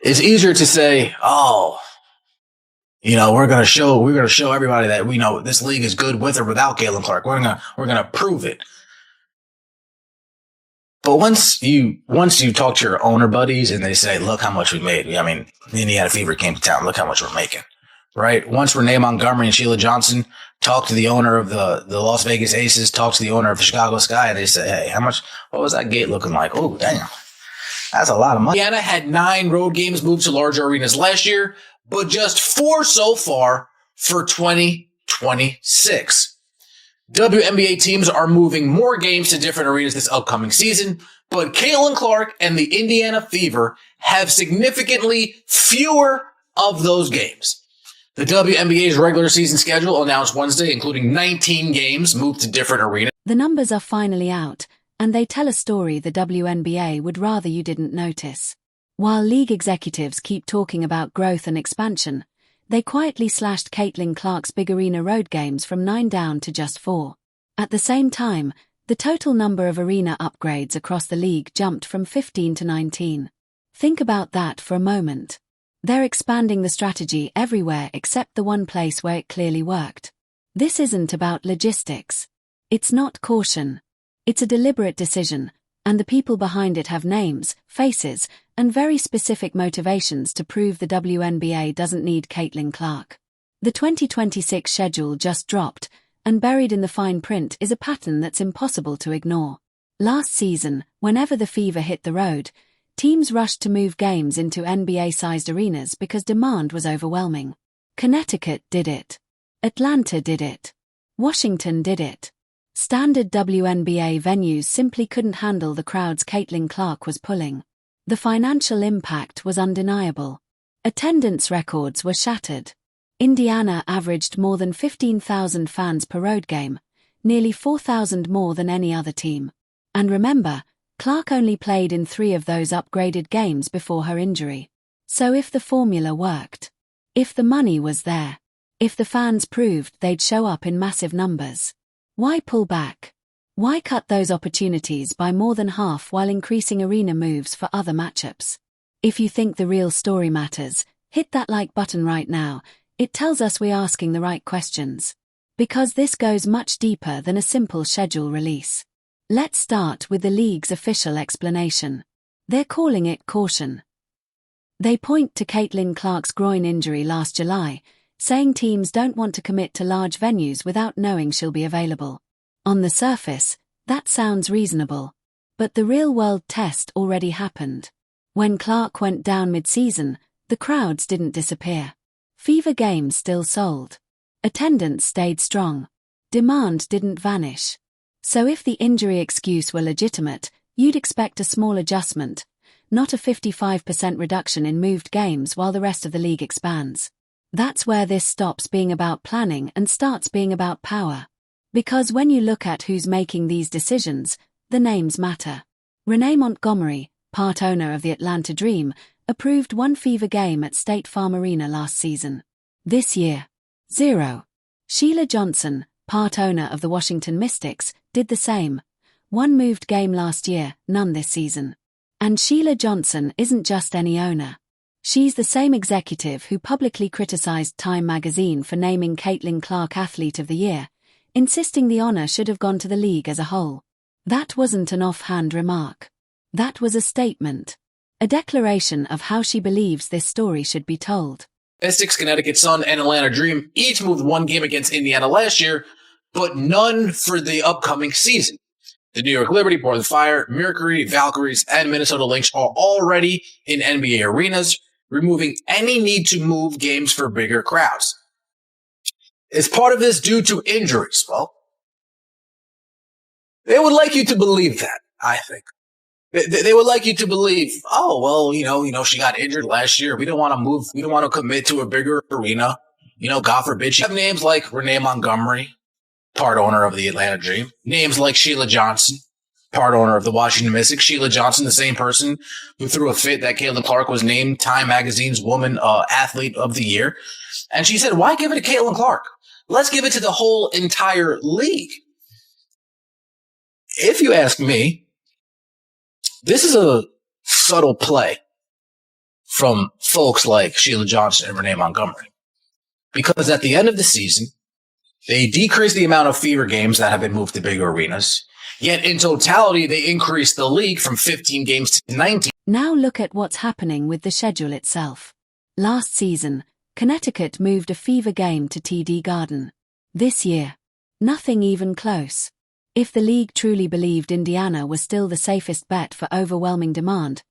It's easier to say, oh, we're gonna show everybody that we know this league is good with or without Caitlin Clark. We're gonna prove it. But once you talk to your owner buddies and they say, look how much we made. I mean, the Indiana Fever came to town. Look how much we're making. Right? Once Renee Montgomery and Sheila Johnson talk to the owner of the Las Vegas Aces, talk to the owner of the Chicago Sky, and they say, hey, what was that gate looking like? Oh, damn. That's a lot of money. Indiana had 9 road games moved to larger arenas last year, but just 4 so far for 2026. WNBA teams are moving more games to different arenas this upcoming season, but Caitlin Clark and the Indiana Fever have significantly fewer of those games. The WNBA's regular season schedule announced Wednesday, including 19 games moved to different arenas. The numbers are finally out, and they tell a story the WNBA would rather you didn't notice. While league executives keep talking about growth and expansion, they quietly slashed Caitlin Clark's big arena road games from 9 down to just 4. At the same time, the total number of arena upgrades across the league jumped from 15 to 19. Think about that for a moment. They're expanding the strategy everywhere except the one place where it clearly worked. This isn't about logistics. It's not caution. It's a deliberate decision, and the people behind it have names, faces, and very specific motivations to prove the WNBA doesn't need Caitlin Clark. The 2026 schedule just dropped, and buried in the fine print is a pattern that's impossible to ignore. Last season, whenever the Fever hit the road, teams rushed to move games into NBA-sized arenas because demand was overwhelming. Connecticut did it. Atlanta did it. Washington did it. Standard WNBA venues simply couldn't handle the crowds Caitlin Clark was pulling. The financial impact was undeniable. Attendance records were shattered. Indiana averaged more than 15,000 fans per road game, nearly 4,000 more than any other team. And remember, Clark only played in 3 of those upgraded games before her injury. So if the formula worked, if the money was there, if the fans proved they'd show up in massive numbers, why pull back? Why cut those opportunities by more than half while increasing arena moves for other matchups? If you think the real story matters, hit that like button right now. It tells us we're asking the right questions. Because this goes much deeper than a simple schedule release. Let's start with the league's official explanation. They're calling it caution. They point to Caitlin Clark's groin injury last July, saying teams don't want to commit to large venues without knowing she'll be available. On the surface, that sounds reasonable. But the real-world test already happened. When Clark went down mid-season, the crowds didn't disappear. Fever games still sold. Attendance stayed strong. Demand didn't vanish. So if the injury excuse were legitimate, you'd expect a small adjustment, not a 55% reduction in moved games while the rest of the league expands. That's where this stops being about planning and starts being about power. Because when you look at who's making these decisions, the names matter. Renee Montgomery, part owner of the Atlanta Dream, approved 1 Fever game at State Farm Arena last season. This year, 0. Sheila Johnson, part owner of the Washington Mystics, did the same. 1 moved game last year, none this season. And Sheila Johnson isn't just any owner. She's the same executive who publicly criticized Time magazine for naming Caitlin Clark Athlete of the Year, insisting the honor should have gone to the league as a whole. That wasn't an offhand remark. That was a statement. A declaration of how she believes this story should be told. Mystics, Connecticut Sun, and Atlanta Dream each moved 1 game against Indiana last year, but none for the upcoming season. The New York Liberty, Portland Fire, Mercury, Valkyries, and Minnesota Lynx are already in NBA arenas, removing any need to move games for bigger crowds. Is part of this due to injuries? Well, they would like you to believe that, I think. They would like you to believe, oh, well, she got injured last year. We don't want to move. We don't want to commit to a bigger arena. God forbid. You have names like Renee Montgomery, part owner of the Atlanta Dream. Names like Sheila Johnson, part owner of the Washington Mystics. Sheila Johnson, the same person who threw a fit that Caitlin Clark was named Time Magazine's Woman Athlete of the Year. And she said, why give it to Caitlin Clark? Let's give it to the whole entire league. If you ask me, this is a subtle play from folks like Sheila Johnson and Renee Montgomery. Because at the end of the season, they decreased the amount of fever games that have been moved to bigger arenas. Yet in totality, they increased the league from 15 games to 19. Now look at what's happening with the schedule itself. Last season, Connecticut moved a fever game to TD Garden. This year, nothing even close. If the league truly believed Indiana was still the safest bet for overwhelming demand,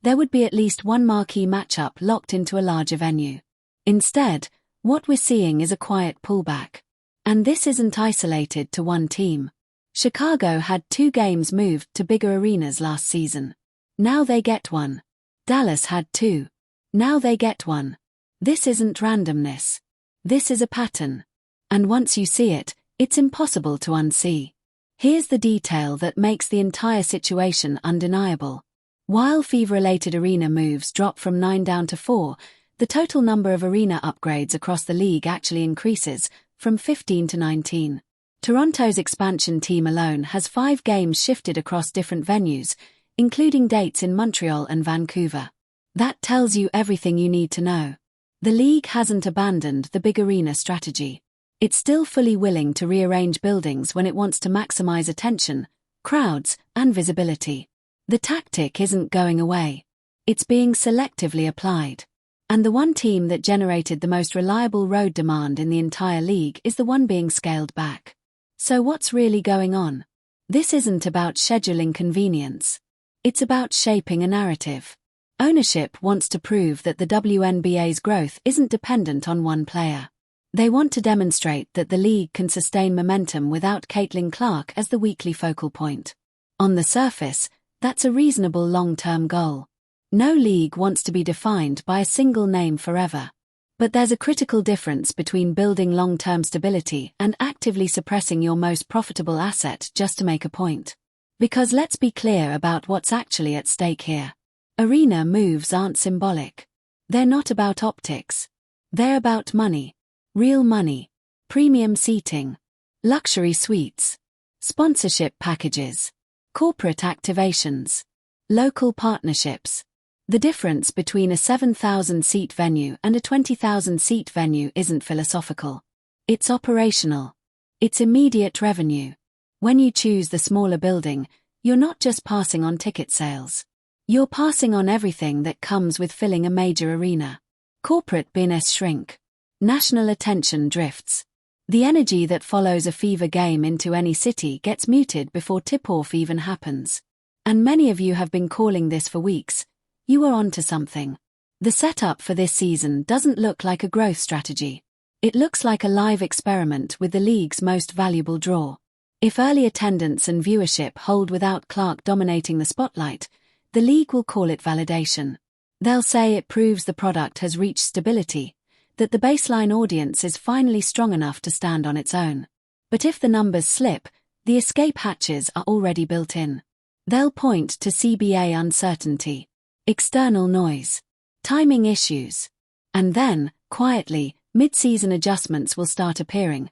there would be at least one marquee matchup locked into a larger venue. Instead, what we're seeing is a quiet pullback. And this isn't isolated to one team. Chicago had 2 games moved to bigger arenas last season. Now they get one. Dallas had 2. Now they get one. This isn't randomness. This is a pattern. And once you see it, it's impossible to unsee. Here's the detail that makes the entire situation undeniable. While fever-related arena moves drop from 9 down to 4, the total number of arena upgrades across the league actually increases, from 15 to 19. Toronto's expansion team alone has 5 games shifted across different venues, including dates in Montreal and Vancouver. That tells you everything you need to know. The league hasn't abandoned the big arena strategy. It's still fully willing to rearrange buildings when it wants to maximize attention, crowds, and visibility. The tactic isn't going away. It's being selectively applied. And the one team that generated the most reliable road demand in the entire league is the one being scaled back. So what's really going on? This isn't about scheduling convenience. It's about shaping a narrative. Ownership wants to prove that the WNBA's growth isn't dependent on one player. They want to demonstrate that the league can sustain momentum without Caitlin Clark as the weekly focal point. On the surface, that's a reasonable long-term goal. No league wants to be defined by a single name forever. But there's a critical difference between building long-term stability and actively suppressing your most profitable asset just to make a point. Because let's be clear about what's actually at stake here. Arena moves aren't symbolic. They're not about optics. They're about money. Real money. Premium seating. Luxury suites. Sponsorship packages. Corporate activations. Local partnerships. The difference between a 7,000-seat venue and a 20,000-seat venue isn't philosophical. It's operational. It's immediate revenue. When you choose the smaller building, you're not just passing on ticket sales. You're passing on everything that comes with filling a major arena. Corporate business shrink. National attention drifts. The energy that follows a fever game into any city gets muted before tip-off even happens. And many of you have been calling this for weeks. You are onto something. The setup for this season doesn't look like a growth strategy. It looks like a live experiment with the league's most valuable draw. If early attendance and viewership hold without Clark dominating the spotlight, the league will call it validation. They'll say it proves the product has reached stability, that the baseline audience is finally strong enough to stand on its own. But if the numbers slip, the escape hatches are already built in. They'll point to CBA uncertainty. External noise, timing issues, and then, quietly, mid-season adjustments will start appearing,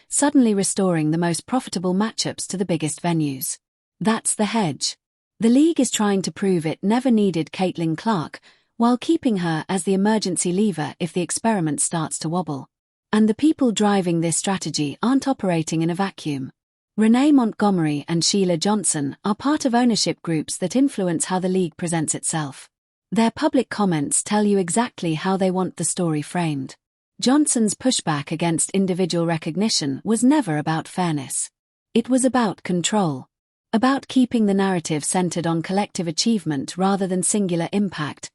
suddenly restoring the most profitable matchups to the biggest venues. That's the hedge. The league is trying to prove it never needed Caitlin Clark, while keeping her as the emergency lever if the experiment starts to wobble. And the people driving this strategy aren't operating in a vacuum. Renee Montgomery and Sheila Johnson are part of ownership groups that influence how the league presents itself. Their public comments tell you exactly how they want the story framed. Johnson's pushback against individual recognition was never about fairness. It was about control. About keeping the narrative centered on collective achievement rather than singular impact,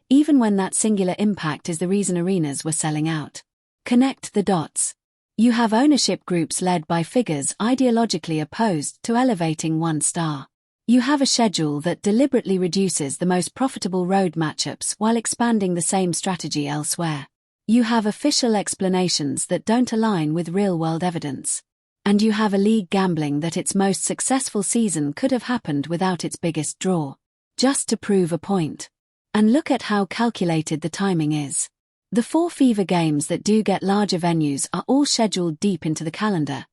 even when that singular impact is the reason arenas were selling out. Connect the dots. You have ownership groups led by figures ideologically opposed to elevating one star. You have a schedule that deliberately reduces the most profitable road matchups while expanding the same strategy elsewhere. You have official explanations that don't align with real-world evidence. And you have a league gambling that its most successful season could have happened without its biggest draw. Just to prove a point. And look at how calculated the timing is. The 4 fever games that do get larger venues are all scheduled deep into the calendar.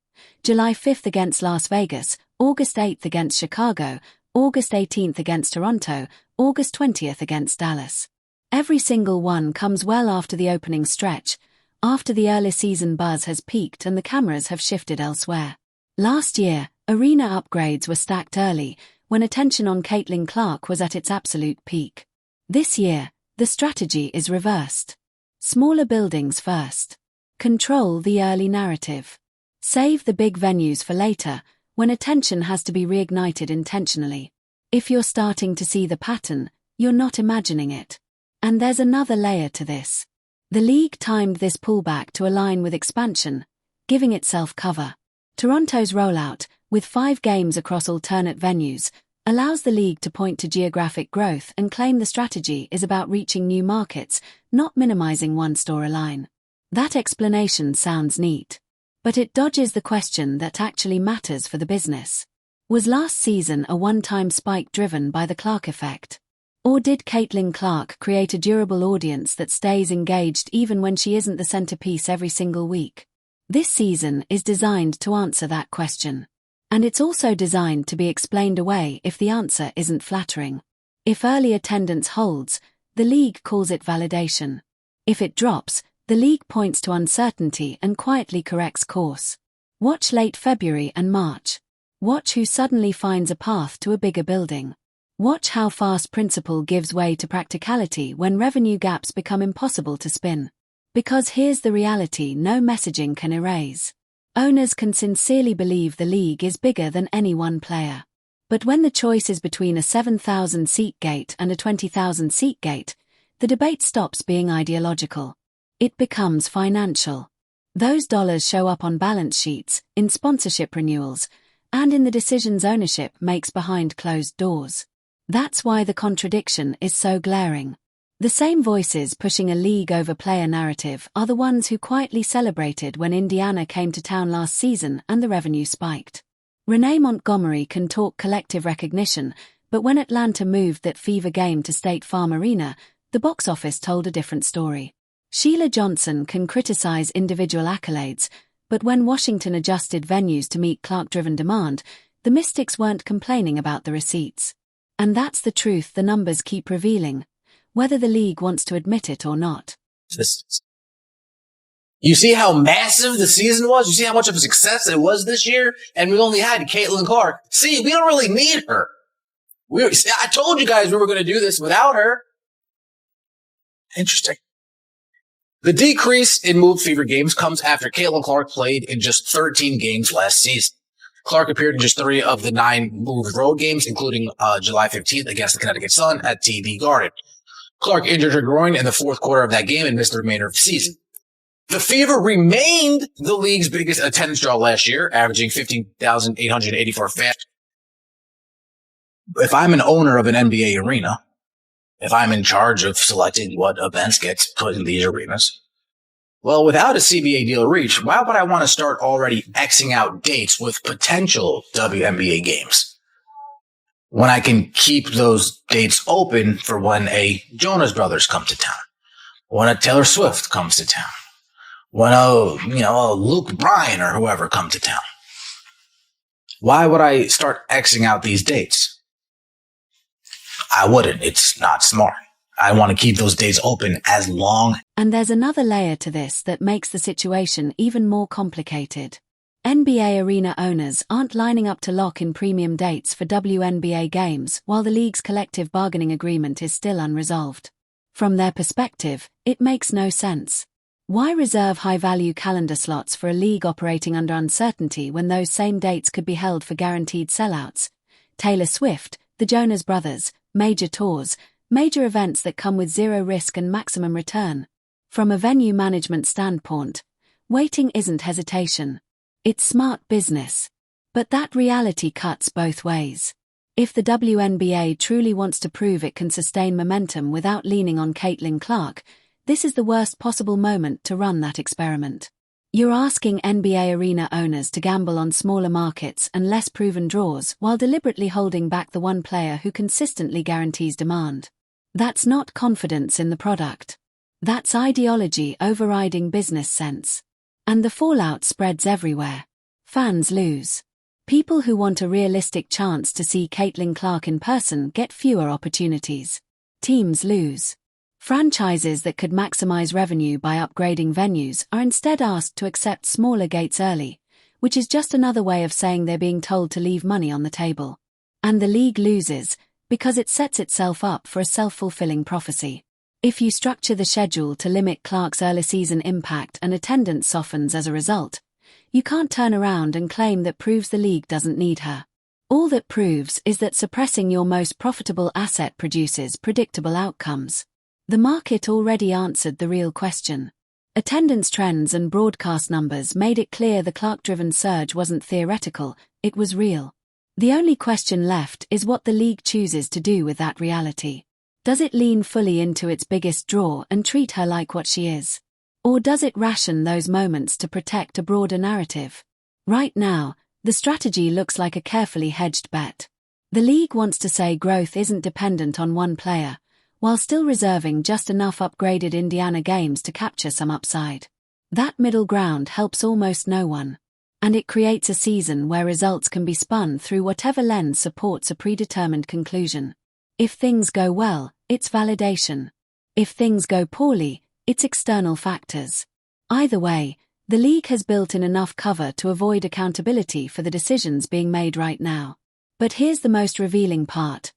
July 5th against Las Vegas, August 8th against Chicago, August 18th against Toronto, August 20th against Dallas. Every single one comes well after the opening stretch, after the early season buzz has peaked and the cameras have shifted elsewhere. Last year, arena upgrades were stacked early, when attention on Caitlin Clark was at its absolute peak. This year, the strategy is reversed. Smaller buildings first. Control the early narrative. Save the big venues for later, when attention has to be reignited intentionally. If you're starting to see the pattern, you're not imagining it. And there's another layer to this. The league timed this pullback to align with expansion, giving itself cover. Toronto's rollout, with 5 games across alternate venues, allows the league to point to geographic growth and claim the strategy is about reaching new markets, not minimizing one storyline. That explanation sounds neat. But it dodges the question that actually matters for the business. Was last season a one-time spike driven by the Clark effect? Or did Caitlin Clark create a durable audience that stays engaged even when she isn't the centerpiece every single week? This season is designed to answer that question. And it's also designed to be explained away if the answer isn't flattering. If early attendance holds, the league calls it validation. If it drops, the league points to uncertainty and quietly corrects course. Watch late February and March. Watch who suddenly finds a path to a bigger building. Watch how fast principle gives way to practicality when revenue gaps become impossible to spin. Because here's the reality no messaging can erase. Owners can sincerely believe the league is bigger than any one player. But when the choice is between a 7,000-seat gate and a 20,000-seat gate, the debate stops being ideological. It becomes financial. Those dollars show up on balance sheets, in sponsorship renewals, and in the decisions ownership makes behind closed doors. That's why the contradiction is so glaring. The same voices pushing a league-over-player narrative are the ones who quietly celebrated when Indiana came to town last season and the revenue spiked. Renee Montgomery can talk collective recognition, but when Atlanta moved that fever game to State Farm Arena, the box office told a different story. Sheila Johnson can criticize individual accolades, but when Washington adjusted venues to meet Clark-driven demand, the Mystics weren't complaining about the receipts. And that's the truth the numbers keep revealing, whether the league wants to admit it or not. You see how massive the season was? You see how much of a success it was this year? And we only had Caitlin Clark. See, we don't really need her. I told you guys we were going to do this without her. Interesting. The decrease in moved fever games comes after Caitlin Clark played in just 13 games last season. Clark appeared in just 3 of the 9 moved road games, including July 15th against the Connecticut Sun at TD Garden. Clark injured her groin in the 4th quarter of that game and missed the remainder of the season. The Fever remained the league's biggest attendance draw last year, averaging 15,884 fans. If I'm an owner of an NBA arena, if I'm in charge of selecting what events get put in these arenas, well, without a CBA deal reached, why would I want to start already Xing out dates with potential WNBA games when I can keep those dates open for when a Jonas Brothers come to town, when a Taylor Swift comes to town, when a Luke Bryan or whoever come to town? Why would I start Xing out these dates? I wouldn't. It's not smart. I want to keep those dates open as long. And there's another layer to this that makes the situation even more complicated. NBA arena owners aren't lining up to lock in premium dates for WNBA games while the league's collective bargaining agreement is still unresolved. From their perspective, it makes no sense. Why reserve high-value calendar slots for a league operating under uncertainty when those same dates could be held for guaranteed sellouts? Taylor Swift, the Jonas Brothers, major tours, major events that come with zero risk and maximum return. From a venue management standpoint, waiting isn't hesitation. It's smart business. But that reality cuts both ways. If the WNBA truly wants to prove it can sustain momentum without leaning on Caitlin Clark, this is the worst possible moment to run that experiment. You're asking NBA arena owners to gamble on smaller markets and less proven draws while deliberately holding back the one player who consistently guarantees demand. That's not confidence in the product. That's ideology overriding business sense. And the fallout spreads everywhere. Fans lose. People who want a realistic chance to see Caitlin Clark in person get fewer opportunities. Teams lose. Franchises that could maximize revenue by upgrading venues are instead asked to accept smaller gates early, which is just another way of saying they're being told to leave money on the table. And the league loses, because it sets itself up for a self-fulfilling prophecy. If you structure the schedule to limit Clark's early season impact and attendance softens as a result, you can't turn around and claim that proves the league doesn't need her. All that proves is that suppressing your most profitable asset produces predictable outcomes. The market already answered the real question. Attendance trends and broadcast numbers made it clear the Clark-driven surge wasn't theoretical, it was real. The only question left is what the league chooses to do with that reality. Does it lean fully into its biggest draw and treat her like what she is? Or does it ration those moments to protect a broader narrative? Right now, the strategy looks like a carefully hedged bet. The league wants to say growth isn't dependent on one player, while still reserving just enough upgraded Indiana games to capture some upside. That middle ground helps almost no one. And it creates a season where results can be spun through whatever lens supports a predetermined conclusion. If things go well, it's validation. If things go poorly, it's external factors. Either way, the league has built in enough cover to avoid accountability for the decisions being made right now. But here's the most revealing part.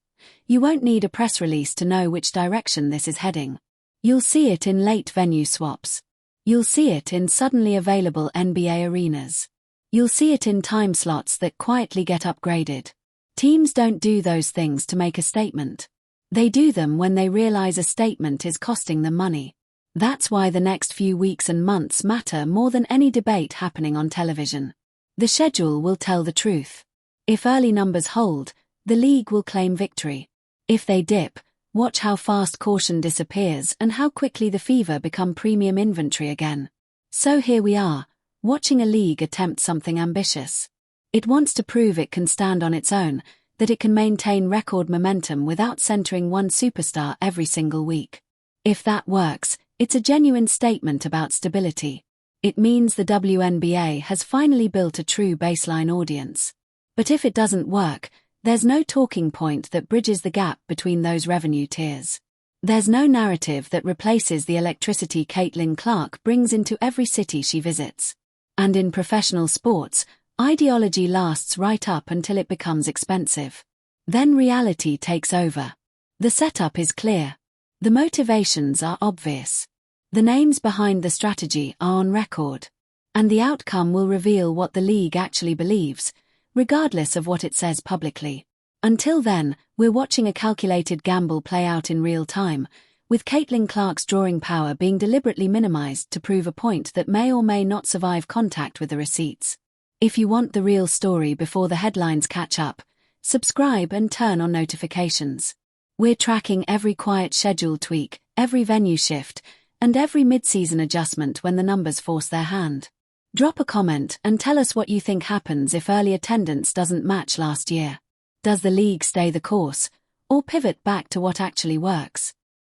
You won't need a press release to know which direction this is heading. You'll see it in late venue swaps. You'll see it in suddenly available NBA arenas. You'll see it in time slots that quietly get upgraded. Teams don't do those things to make a statement. They do them when they realize a statement is costing them money. That's why the next few weeks and months matter more than any debate happening on television. The schedule will tell the truth. If early numbers hold, the league will claim victory. If they dip, watch how fast caution disappears and how quickly the fever become premium inventory again. So here we are, watching a league attempt something ambitious. It wants to prove it can stand on its own, that it can maintain record momentum without centering one superstar every single week. If that works, it's a genuine statement about stability. It means the WNBA has finally built a true baseline audience. But if it doesn't work, there's no talking point that bridges the gap between those revenue tiers. There's no narrative that replaces the electricity Caitlin Clark brings into every city she visits. And in professional sports, ideology lasts right up until it becomes expensive. Then reality takes over. The setup is clear. The motivations are obvious. The names behind the strategy are on record. And the outcome will reveal what the league actually believes, regardless of what it says publicly. Until then, we're watching a calculated gamble play out in real time, with Caitlin Clark's drawing power being deliberately minimized to prove a point that may or may not survive contact with the receipts. If you want the real story before the headlines catch up, subscribe and turn on notifications. We're tracking every quiet schedule tweak, every venue shift, and every mid-season adjustment when the numbers force their hand. Drop a comment and tell us what you think happens if early attendance doesn't match last year. Does the league stay the course, or pivot back to what actually works?